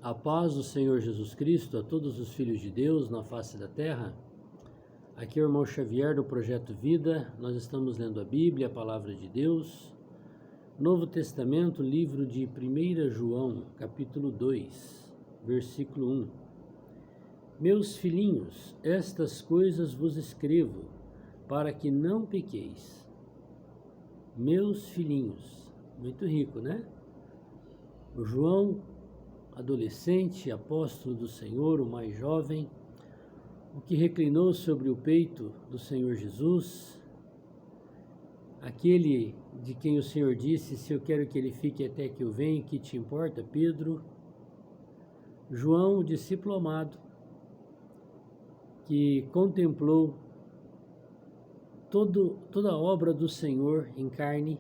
A paz do Senhor Jesus Cristo a todos os filhos de Deus na face da terra. Aqui é o irmão Xavier do Projeto Vida. Nós estamos lendo a Bíblia, a Palavra de Deus. Novo Testamento, livro de 1 João, capítulo 2, versículo 1. Meus filhinhos, estas coisas vos escrevo, para que não pequeis. Meus filhinhos. Muito rico, né? O João, adolescente, apóstolo do Senhor, o mais jovem, o que reclinou sobre o peito do Senhor Jesus, aquele de quem o Senhor disse, se eu quero que ele fique até que eu venha, que te importa, Pedro? João, o discípulo amado, que contemplou toda a obra do Senhor em carne,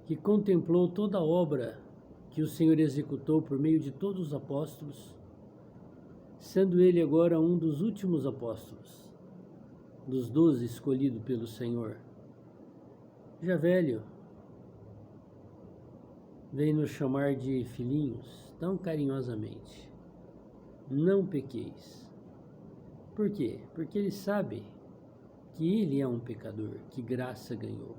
que contemplou toda a obra que o Senhor executou por meio de todos os apóstolos, sendo ele agora um dos últimos apóstolos, dos 12 escolhido pelo Senhor. Já velho, vem nos chamar de filhinhos tão carinhosamente. Não pequeis. Por quê? Porque ele sabe que ele é um pecador, que graça ganhou.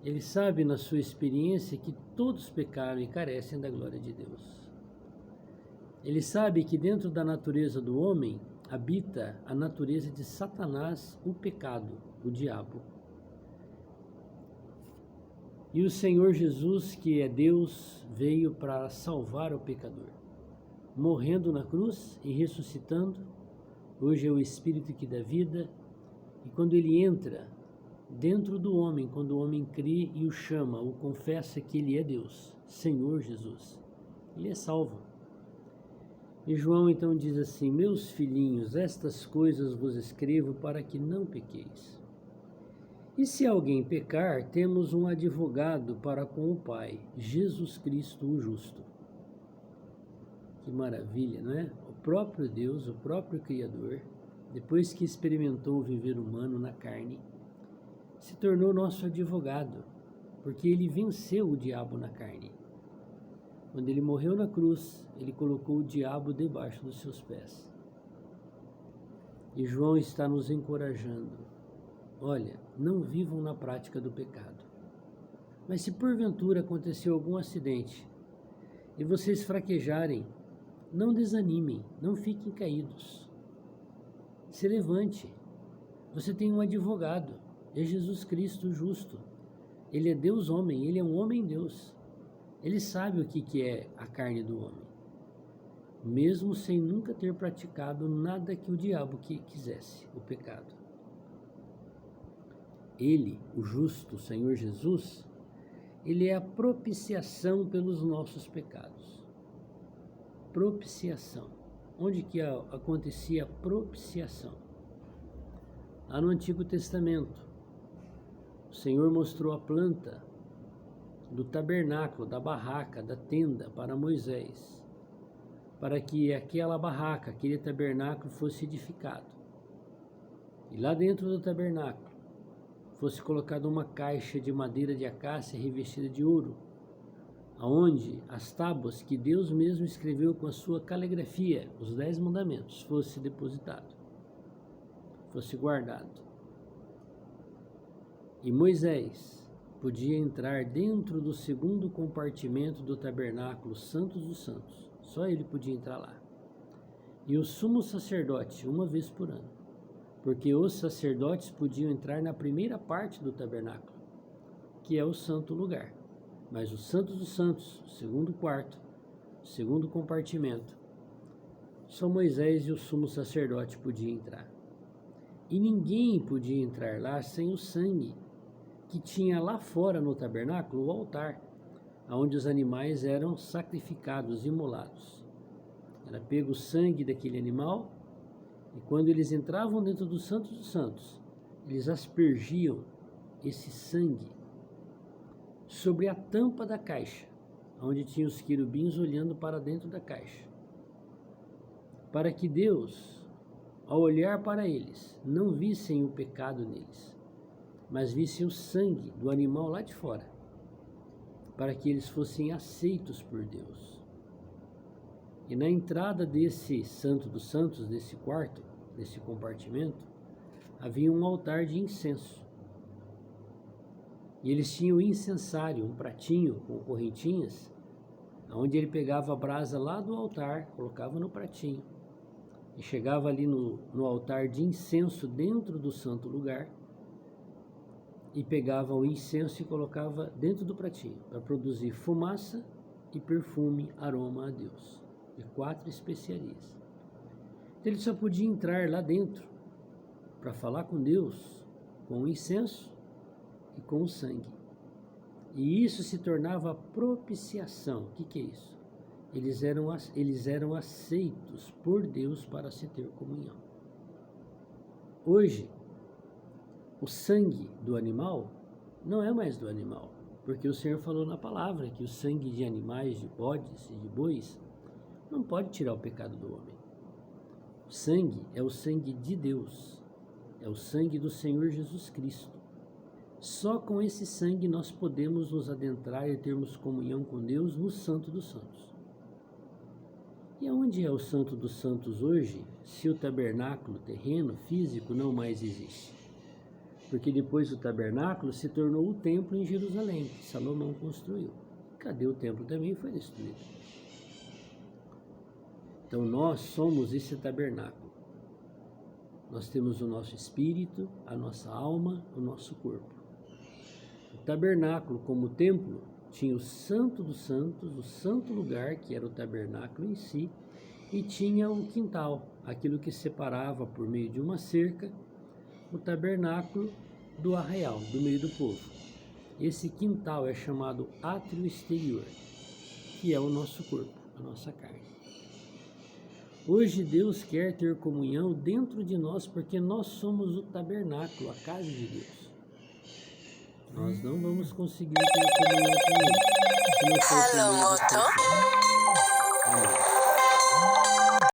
Ele sabe na sua experiência que todos pecaram e carecem da glória de Deus. Ele sabe que dentro da natureza do homem habita a natureza de Satanás, o pecado, o diabo. E o Senhor Jesus, que é Deus, veio para salvar o pecador, morrendo na cruz e ressuscitando. Hoje é o Espírito que dá vida, e quando ele entra dentro do homem, quando o homem crê e o chama, o confessa que ele é Deus, Senhor Jesus, ele é salvo. E João então diz assim: meus filhinhos, estas coisas vos escrevo para que não pequeis. E se alguém pecar, temos um advogado para com o Pai, Jesus Cristo o justo. Que maravilha, não é? O próprio Deus, o próprio Criador, depois que experimentou o viver humano na carne, se tornou nosso advogado, porque ele venceu o diabo na carne. Quando ele morreu na cruz, ele colocou o diabo debaixo dos seus pés. E João está nos encorajando. Olha, não vivam na prática do pecado. Mas se porventura aconteceu algum acidente e vocês fraquejarem, não desanimem, não fiquem caídos. Se levante. Você tem um advogado. É Jesus Cristo justo. Ele é Deus homem, ele é um homem Deus. Ele sabe o que é a carne do homem, mesmo sem nunca ter praticado nada que o diabo quisesse, o pecado. Ele, o justo, o Senhor Jesus, ele é a propiciação pelos nossos pecados. Propiciação. Onde que acontecia a propiciação? Lá no Antigo Testamento. O Senhor mostrou a planta do tabernáculo, da barraca, da tenda para Moisés, para que aquela barraca, aquele tabernáculo fosse edificado. E lá dentro do tabernáculo fosse colocada uma caixa de madeira de acácia revestida de ouro, aonde as tábuas que Deus mesmo escreveu com a sua caligrafia, os 10 mandamentos, fosse depositado, fosse guardado. E Moisés podia entrar dentro do segundo compartimento do tabernáculo Santos dos Santos. Só ele podia entrar lá. E o sumo sacerdote, uma vez por ano. Porque os sacerdotes podiam entrar na primeira parte do tabernáculo, que é o santo lugar. Mas o Santos dos Santos, o segundo quarto, o segundo compartimento, só Moisés e o sumo sacerdote podiam entrar. E ninguém podia entrar lá sem o sangue que tinha lá fora no tabernáculo o altar, onde os animais eram sacrificados, imolados. Era pego o sangue daquele animal, e quando eles entravam dentro do Santo dos Santos, eles aspergiam esse sangue sobre a tampa da caixa, onde tinha os querubins olhando para dentro da caixa, para que Deus, ao olhar para eles, não vissem o pecado neles, mas vissem o sangue do animal lá de fora, para que eles fossem aceitos por Deus. E na entrada desse Santo dos Santos, desse quarto, desse compartimento, havia um altar de incenso. E eles tinham o incensário, um pratinho com correntinhas, onde ele pegava a brasa lá do altar, colocava no pratinho, e chegava ali no altar de incenso dentro do santo lugar, e pegava o incenso e colocava dentro do pratinho, para produzir fumaça e perfume, aroma a Deus, de 4 especiarias. Então ele só podia entrar lá dentro para falar com Deus, com o incenso e com o sangue. E isso se tornava propiciação. O que é isso? Eles eram aceitos por Deus para se ter comunhão. Hoje, o sangue do animal não é mais do animal, porque o Senhor falou na palavra que o sangue de animais, de bodes e de bois, não pode tirar o pecado do homem. O sangue é o sangue de Deus, é o sangue do Senhor Jesus Cristo. Só com esse sangue nós podemos nos adentrar e termos comunhão com Deus no Santo dos Santos. E aonde é o Santo dos Santos hoje, se o tabernáculo terreno, físico, não mais existe? Porque depois do tabernáculo se tornou o templo em Jerusalém, que Salomão construiu. Cadê o templo? Também foi destruído. Então nós somos esse tabernáculo. Nós temos o nosso espírito, a nossa alma, o nosso corpo. O tabernáculo, como templo, tinha o Santo dos Santos, o santo lugar, que era o tabernáculo em si, e tinha um quintal, aquilo que separava por meio de uma cerca o tabernáculo do arraial, do meio do povo. Esse quintal é chamado átrio exterior, que é o nosso corpo, a nossa carne. Hoje Deus quer ter comunhão dentro de nós, porque nós somos o tabernáculo, a casa de Deus. Nós não vamos conseguir ter comunhão com Ele se não for por meio do Santo.